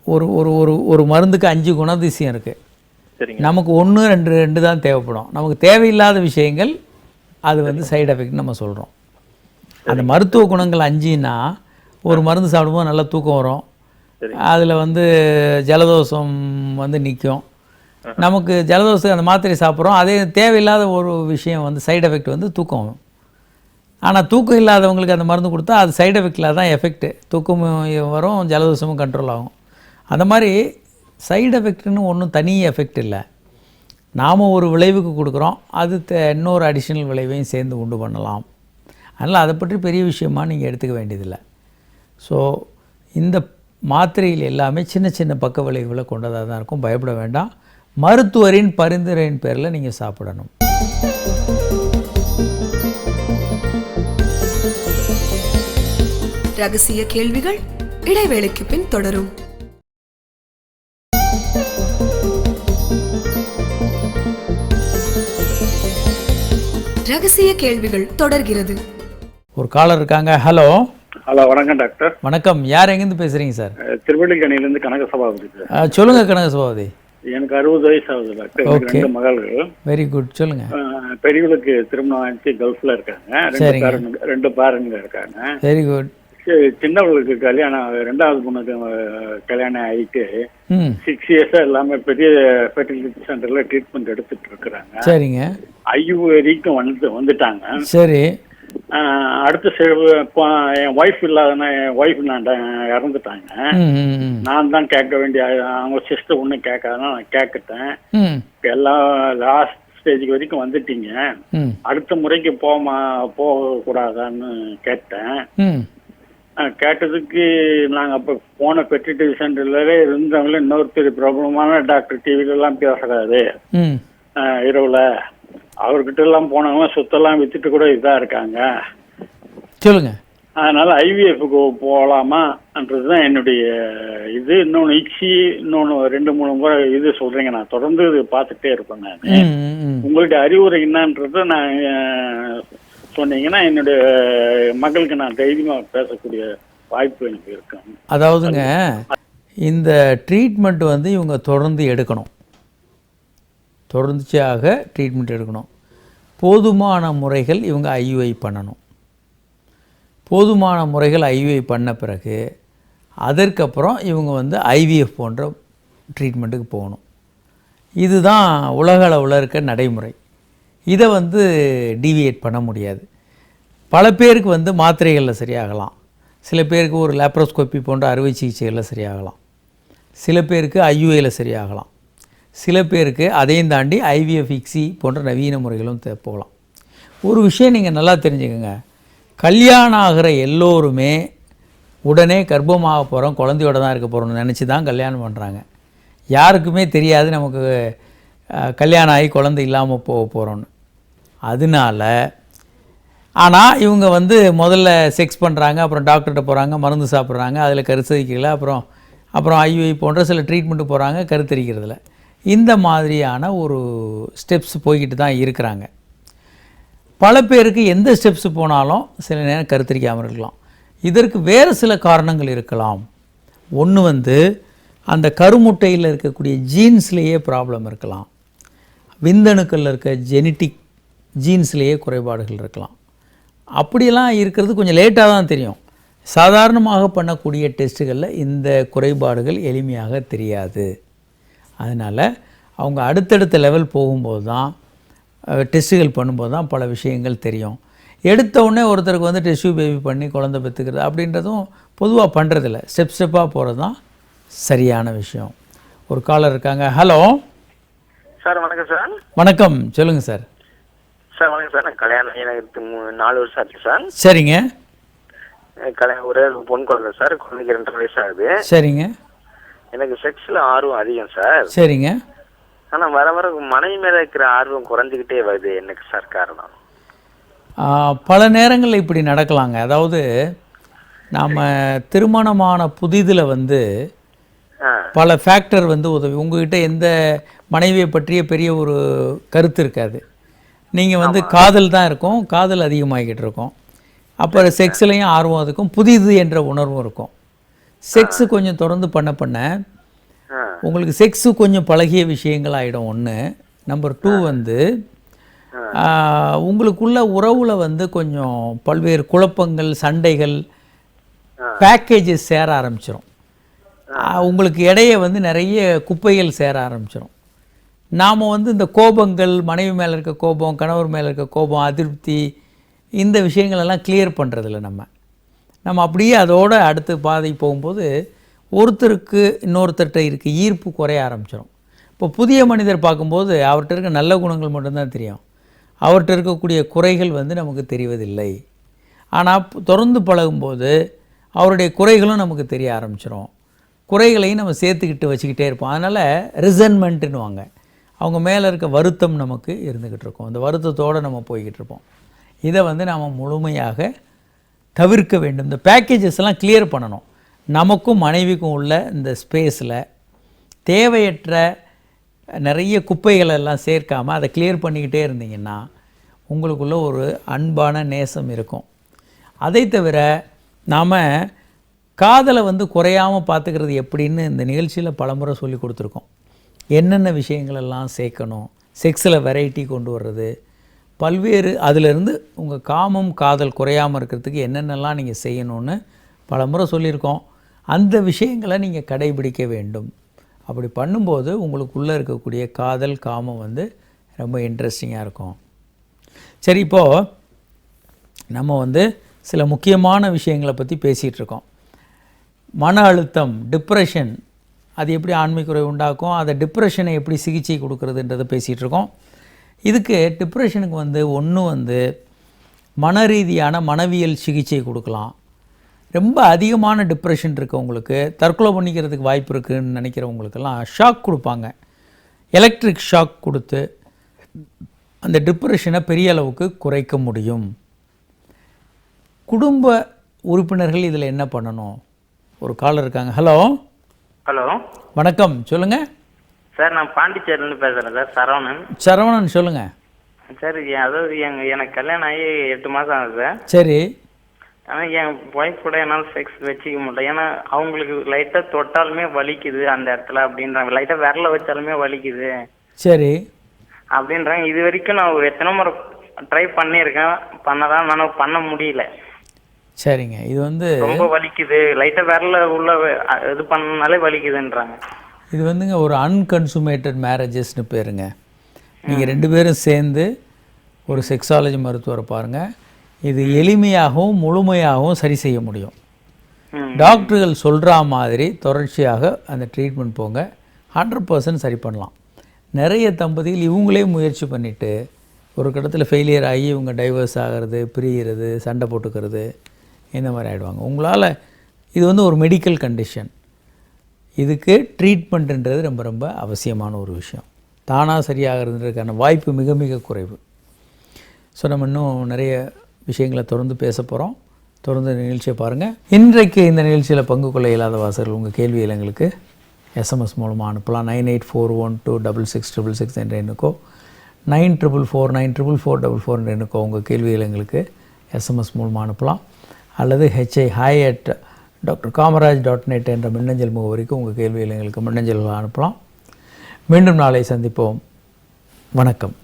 ஒரு ஒரு ஒரு ஒரு மருந்துக்கு 5 குணாதிசயம் இருக்குது. நமக்கு 1 2 தான் தேவைப்படும். நமக்கு தேவையில்லாத விஷயங்கள் அது வந்து சைடு எஃபெக்ட்னு நம்ம சொல்கிறோம். அந்த மருத்துவ குணங்கள் 5ன்னா ஒரு மருந்து சாப்பிடும்போது நல்லா தூக்கம் வரும், அதில் வந்து ஜலதோஷம் வந்து நிற்கும். நமக்கு ஜலதோஷம் அந்த மாத்திரை சாப்பிட்றோம், அதே தேவையில்லாத ஒரு விஷயம் வந்து சைடு எஃபெக்ட் வந்து தூக்கம் வரும். ஆனால் தூக்கம் இல்லாதவங்களுக்கு அந்த மருந்து கொடுத்தா அது சைடு எஃபெக்டில் தான் எஃபெக்ட்டு, தூக்கமும் வரும், ஜலதோஷமும் கண்ட்ரோல் ஆகும். அந்த மாதிரி சைடு எஃபெக்ட்னு ஒன்றும் தனி எஃபெக்ட் இல்லை. நாம் ஒரு விளைவுக்கு கொடுக்குறோம், அது இன்னொரு அடிஷ்னல் விளைவையும் சேர்ந்து உண்டு பண்ணலாம். அதனால் அதை பற்றி பெரிய விஷயமாக நீங்கள் எடுத்துக்க வேண்டியதில்லை. ஸோ இந்த மாத்திரையில் எல்லாமே சின்ன சின்ன பக்க விளைவுகளை கொண்டதாக தான் இருக்கும், பயப்பட வேண்டாம். மருத்துவரின் பரிந்துரையின் பேரில் நீங்கள் சாப்பிடணும். ரகசிய கேள்விகள் இடைவேளைக்கு பின் தொடரும். ரகசிய கேள்விகள் தொடர்கிறது. ஒரு காலர் இருக்காங்க. ஹலோ. ஹலோ, வணக்கம் டாக்டர். வணக்கம். யார் எங்கேருந்து பேசுகிறீங்க சார்? திருவள்ளிக்கணிலேருந்து கனக சபாபதி சார். சொல்லுங்கள் கனக சபாபதி. எனக்கு 60 வயசு ஆகுது டாக்டர். எனக்கு 2 மகள்கள். வெரி குட், சொல்லுங்க. பெரியவளுக்கு திருமணம் ஆச்சு, கல்ஃப்ல இருக்காங்க. 2 பேரனுங்க இருக்காங்க. Very good. சின்னவளுக்கு கல்யாணம், 2வது பொண்ணுக்கு கல்யாணம் ஆகிட்டு 6 இயர்ஸா எல்லாமே பெரிய ஃபெர்டிலிட்டி சென்டர்ல ட்ரீட்மெண்ட் எடுத்துட்டு இருக்கிறாங்க. சரிங்க. ஐயுவரிக்கும் வந்துட்டாங்க. சரி. அடுத்த என் ஒய்ஃப் இல்லாதனா, என் ஒய்ஃப் நான் இறந்துட்டாங்க. நான் தான் கேட்க வேண்டிய, அவங்க சிஸ்டர் ஒண்ணு கேட்காதான் நான் கேட்கிட்டேன். எல்லாம் லாஸ்ட் ஸ்டேஜுக்கு வரைக்கும் வந்துட்டீங்க, அடுத்த முறைக்கு போக கூடாதான்னு கேட்டேன். கேட்டதுக்கு நாங்கள் அப்போ போன ஃபெர்டிலிட்டி சென்டர்ல இருந்தவங்கள இன்னொரு பெரிய ப்ராப்ளமான டாக்டர் டிவில எல்லாம் பேசுறாரு இரவுல, அவர்கிட்ட எல்லாம் போனவங்க சொத்தெல்லாம் வித்துட்டு கூட இதா இருக்காங்க. சொல்லுங்க. அதனால ஐவிஎஃப்க்கு போகலாமான்றதுதான் என்னுடைய இது. இன்னொன்று இன்னொன்று 2-3 முறை இது சொல்றீங்க, நான் தொடர்ந்து இது பார்த்துட்டே இருப்பேன். நான் உங்களுடைய அறிவுரை என்னன்றத நான் சொன்னீங்கன்னா என்னுடைய மகளுக்கு நான் தைரியமா பேசக்கூடிய வாய்ப்பு எனக்கு இருக்கு. அதாவதுங்க, இந்த ட்ரீட்மெண்ட் வந்து இவங்க தொடர்ந்து எடுக்கணும், தொடர்ச்சியாக ட்ரீட்மெண்ட் எடுக்கணும். போதுமான முறைகள் இவங்க ஐயுஐ பண்ணணும். போதுமான முறைகள் ஐயுஐ பண்ண பிறகு அதற்கப்புறம் இவங்க வந்து ஐவிஎஃப் போன்ற ட்ரீட்மெண்ட்டுக்கு போகணும். இதுதான் உலக அளவில் இருக்க நடைமுறை. இதை வந்து டீவியேட் பண்ண முடியாது. பல பேருக்கு வந்து மாத்திரைகளில் சரியாகலாம், சில பேருக்கு ஒரு லேப்ரோஸ்கோப்பி போன்ற அறுவை சிகிச்சைகளில் சரியாகலாம், சில பேருக்கு ஐயுஐயில் சரியாகலாம், சில பேருக்கு அதையும் தாண்டி ஐவிஎஃப் இக்ஸி போன்ற நவீன முறைகளும் போகலாம். ஒரு விஷயம் நீங்கள் நல்லா தெரிஞ்சுக்கோங்க, கல்யாணம் ஆகிற எல்லோருமே உடனே கர்ப்பமாக போகிறோம், குழந்தையோட தான் இருக்க போகிறோம்னு நினச்சி தான் கல்யாணம் பண்ணுறாங்க. யாருக்குமே தெரியாது நமக்கு கல்யாணம் ஆகி குழந்தை இல்லாமல் போக போகிறோன்னு. அதனால ஆனால் இவங்க வந்து முதல்ல செக்ஸ் பண்ணுறாங்க, அப்புறம் டாக்டர்கிட்ட போகிறாங்க, மருந்து சாப்பிட்றாங்க, அதில் கருத்தரிக்கல, அப்புறம் ஐயுஐ போன்ற சில ட்ரீட்மெண்ட்டு போகிறாங்க, கருத்தரிக்கிறதுல. இந்த மாதிரியான ஒரு ஸ்டெப்ஸ் போய்கிட்டு தான் இருக்கிறாங்க. பல பேருக்கு எந்த ஸ்டெப்ஸ் போனாலும் சில நேரம் கருத்தரிக்காமல் இருக்கலாம். இதற்கு வேறு சில காரணங்கள் இருக்கலாம். ஒன்று வந்து அந்த கருமுட்டையில் இருக்கக்கூடிய ஜீன்ஸ்லேயே ப்ராப்ளம் இருக்கலாம், விந்தணுக்களில் இருக்க ஜெனட்டிக் ஜீன்ஸ்லேயே குறைபாடுகள் இருக்கலாம். அப்படியெல்லாம் இருக்கிறது கொஞ்சம் லேட்டாக தான் தெரியும். சாதாரணமாக பண்ணக்கூடிய டெஸ்ட்டுகளில் இந்த குறைபாடுகள் எளிமையாக தெரியாது. அதனால் அவங்க அடுத்தடுத்த லெவல் போகும்போது தான், டெஸ்ட்டுகள் பண்ணும்போது தான் பல விஷயங்கள் தெரியும். எடுத்த உடனே ஒருத்தருக்கு வந்து டெஸ்ட் பேபி பண்ணி குழந்தை பெற்றுக்கிறது அப்படின்றதும் பொதுவாக பண்ணுறதில்ல. ஸ்டெப்பாக போகிறது தான் சரியான விஷயம். ஒரு காலர் இருக்காங்க. Hello sir. வணக்கம் சார். வணக்கம், சொல்லுங்கள் சார். சார் வணக்கம் சார். நான் கல்யாணம் எனக்கு 4 வருஷம் ஆச்சு சார். சரிங்க. கல்யாணம் ஒரே பொண்ணு குழந்தை சார். குழந்தைக்கு 2 வயசு ஆகுது. சரிங்க. எனக்கு செக்ஸில் ஆர்வம் அதிகம் சார். சரிங்க. ஆனால் வர மனைவி மேலே இருக்கிற ஆர்வம் குறைஞ்சிக்கிட்டே வருது. எனக்கு சார் காரணம்? பல நேரங்களில் இப்படி நடக்கலாங்க. அதாவது நாம் திருமணமான புதிதில் வந்து பல ஃபேக்டர் வந்து உதவி. உங்ககிட்ட எந்த மனைவியை பற்றிய பெரிய ஒரு கருத்து இருக்காது, நீங்கள் வந்து காதல் தான் இருக்கும், காதல் அதிகமாகிக்கிட்டு இருக்கும். அப்புறம் செக்ஸ்லையும் ஆர்வம் இருக்கும், புதிது என்ற உணர்வும் இருக்கும். செக்ஸு கொஞ்சம் தொடர்ந்து பண்ண உங்களுக்கு செக்ஸு கொஞ்சம் பழகிய விஷயங்கள் ஆகிடும். ஒன்று. நம்பர் 2 வந்து உங்களுக்குள்ள உறவில் வந்து கொஞ்சம் பல்வேறு குழப்பங்கள், சண்டைகள், பேக்கேஜஸ் சேர ஆரம்பிச்சிடும். உங்களுக்கு இடையே வந்து நிறைய குப்பைகள் சேர ஆரம்பிச்சிடும். நாம் வந்து இந்த கோபங்கள், மனைவி மேலே இருக்க கோபம், கணவர் மேலே இருக்க கோபம், அதிருப்தி, இந்த விஷயங்களெல்லாம் கிளியர் பண்ணுறதில்ல. நம்ம அப்படியே அதோட அடுத்த பாதை போகும்போது ஒருத்தருக்கு இன்னொருத்தர்கிட்ட இருக்க ஈர்ப்பு குறைய ஆரம்பிச்சிடும். இப்போ புதிய மனிதர் பார்க்கும்போது அவர்கிட்ட இருக்க நல்ல குணங்கள் மட்டும்தான் தெரியும். அவர்கிட்ட இருக்கக்கூடிய குறைகள் வந்து நமக்கு தெரிவதில்லை. ஆனால் தொடர்ந்து பழகும்போது அவருடைய குறைகளும் நமக்கு தெரிய ஆரம்பிச்சிடும். குறைகளையும் நம்ம சேர்த்துக்கிட்டு வச்சுக்கிட்டே இருப்போம். அதனால் ரிசன்மெண்ட்டுன்னுவாங்க. அவங்க மேலே இருக்க வருத்தம் நமக்கு இருந்துக்கிட்டு இருக்கும். அந்த வருத்தத்தோடு நம்ம போய்கிட்டு இருப்போம். இதை வந்து நாம் முழுமையாக தவிர்க்க வேண்டும். இந்த பேக்கேஜஸ் எல்லாம் கிளியர் பண்ணணும். நமக்கும் மனைவிக்கும் உள்ள இந்த ஸ்பேஸில் தேவையற்ற நிறைய குப்பைகளை எல்லாம் சேர்க்காமல் அதை கிளியர் பண்ணிக்கிட்டே இருந்தீங்கன்னா உங்களுக்குள்ள ஒரு அன்பான நேசம் இருக்கும். அதை தவிர நாம் காதலை வந்து குறையாமல் பார்த்துக்கிறது எப்படின்னு இந்த நிகழ்ச்சியில் பலமுறை சொல்லி கொடுத்துருக்கோம். என்னென்ன விஷயங்களெல்லாம் சேர்க்கணும், செக்ஸில் வெரைட்டி கொண்டு வர்றது, பல்வேறு அதிலிருந்து உங்கள் காமம் காதல் குறையாமல் இருக்கிறதுக்கு என்னென்னலாம் நீங்கள் செய்யணும்னு பலமுறை சொல்லியிருக்கோம். அந்த விஷயங்களை நீங்கள் கடைபிடிக்க வேண்டும். அப்படி பண்ணும்போது உங்களுக்குள்ளே இருக்கக்கூடிய காதல் காமம் வந்து ரொம்ப இன்ட்ரெஸ்டிங்காக இருக்கும். சரி, இப்போது நம்ம வந்து சில முக்கியமான விஷயங்களை பற்றி பேசிகிட்டு இருக்கோம். மன அழுத்தம், டிப்ரெஷன், அது எப்படி ஆண்மைக்குறை உண்டாக்கும், அதை டிப்ரெஷனை எப்படி சிகிச்சை கொடுக்குறதுன்றதை பேசிகிட்டு இருக்கோம். இதுக்கு டிப்ரெஷனுக்கு வந்து ஒன்று வந்து மன ரீதியான மனவியல் சிகிச்சை கொடுக்கலாம். ரொம்ப அதிகமான டிப்ரெஷன் இருக்கவங்களுக்கு, தற்கொலை பண்ணிக்கிறதுக்கு வாய்ப்பு இருக்குதுன்னு நினைக்கிறவங்களுக்கெல்லாம் ஷாக் கொடுப்பாங்க. எலக்ட்ரிக் ஷாக் கொடுத்து அந்த டிப்ரெஷனை பெரிய அளவுக்கு குறைக்க முடியும். குடும்ப உறுப்பினர்கள் இதில் என்ன பண்ணணும்? ஒரு காலர் இருக்காங்க. ஹலோ. ஹலோ, வணக்கம், சொல்லுங்கள் சார். நான் பாண்டிச்சேரியிலேருந்து பேசுகிறேன் சார். சரவணன், சொல்லுங்கள் சார். அதாவது எனக்கு கல்யாணம் ஆகி 8 மாதம் ஆகுது சார். சரி. ஆனால் என் ஒய்ஃப் கூட என்னால் செக்ஸ் வச்சுக்க முடியல. ஏன்னா அவங்களுக்கு லைட்டாக தொட்டாலுமே வலிக்குது அந்த இடத்துல அப்படின்றாங்க. லைட்டாக விரல வச்சாலுமே வலிக்குது. சரி. அப்படின்றாங்க. இது வரைக்கும் நான் எத்தனை முறை ட்ரை பண்ணியிருக்கேன், நான் பண்ண முடியல. சரிங்க. இது வந்து ரொம்ப வலிக்குது, லைட்டாக விரல உள்ள இது பண்ணனாலே வலிக்குதுன்றாங்க. இது வந்துங்க ஒரு அன்கன்சுமேட்டட் மேரேஜஸ்னு பேருங்க. நீங்கள் 2 பேரும் சேர்ந்து ஒரு செக்ஸாலஜி மருத்துவரை பாருங்கள். இது எளிமையாகவும் முழுமையாகவும் சரி செய்ய முடியும். டாக்டர்கள் சொல்கிற மாதிரி தொடர்ச்சியாக அந்த ட்ரீட்மெண்ட் போங்க, 100% சரி பண்ணலாம். நிறைய தம்பதிகள் இவங்களே முயற்சி பண்ணிவிட்டு ஒரு கட்டத்தில் ஃபெயிலியர் ஆகி இவங்க டைவர்ஸ் ஆகிறது, பிரிகிறது, சண்டை போட்டுக்கிறது, இந்த மாதிரி ஆகிடுவாங்க. உங்களால் இது வந்து ஒரு மெடிக்கல் கண்டிஷன். இதுக்கு ட்ரீட்மெண்ட்டுன்றது ரொம்ப ரொம்ப அவசியமான ஒரு விஷயம். தானாக சரியாகிறதுன்றதுக்கான வாய்ப்பு மிக மிக குறைவு. ஸோ நம்ம இன்னும் நிறைய விஷயங்களை தொடர்ந்து பேச போகிறோம். தொடர்ந்து நிகழ்ச்சியை பாருங்கள். இன்றைக்கு இந்த நிகழ்ச்சியில் பங்கு கொள்ள இயலாத வாசகர்கள் உங்கள் கேள்வியில் எங்களுக்கு எஸ்எம்எஸ் மூலமாக அனுப்பலாம். 9841266666 என்ற எண்ணுக்கோ 94494444 என்ற எண்ணுக்கோ உங்கள் கேள்வியில் எங்களுக்கு எஸ்எம்எஸ் மூலமாக அனுப்பலாம். அல்லது hi@drkamaraj.net என்ற மின்னஞ்சல் முகவரிக்கு உங்கள் கேள்வியில் எங்களுக்கு மின்னஞ்சல்களை அனுப்பலாம். மீண்டும் நாளை சந்திப்போம். வணக்கம்.